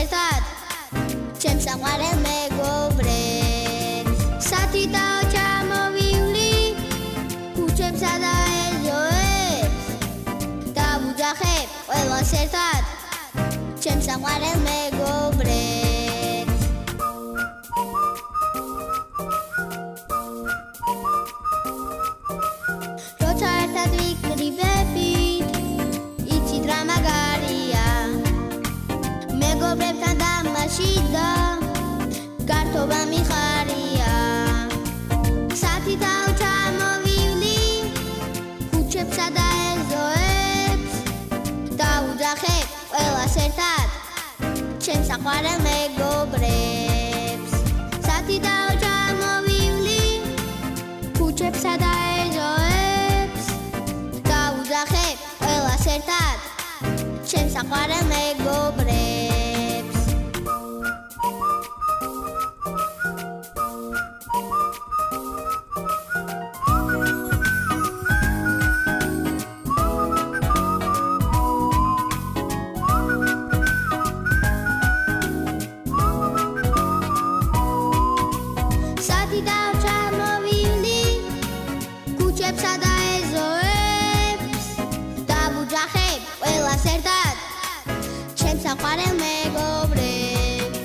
ერთად ჩემს საყვარელ მეგობრებს სათითაო ჩამოვივლი ქუჩებსა და ეზოებს დავუძახებ ყველას ერთად ჩემს საყვარელ მეგობრებს როცა ერთად ვიკრიბებით იცით რა მაგარია მეგობრებთან დამაში და გართობა მიხარია სათითაო ჩამოვივლი ქუჩებსა და ეზოებს დავუძახებ ყველას ერთად ჩემს საყვარელ მეგობრებს სათითაო ჩამოვივლი ქუჩებსა და ეზოებს დავუძახებ ყველას ერთად ჩემს საყვარელ მეგობრებს სათითაო ჩამოვივლი ქუჩებსა და ეზოებს დავუძახებ ყველას ერთად ჩემს საყვარელ მეგობრებს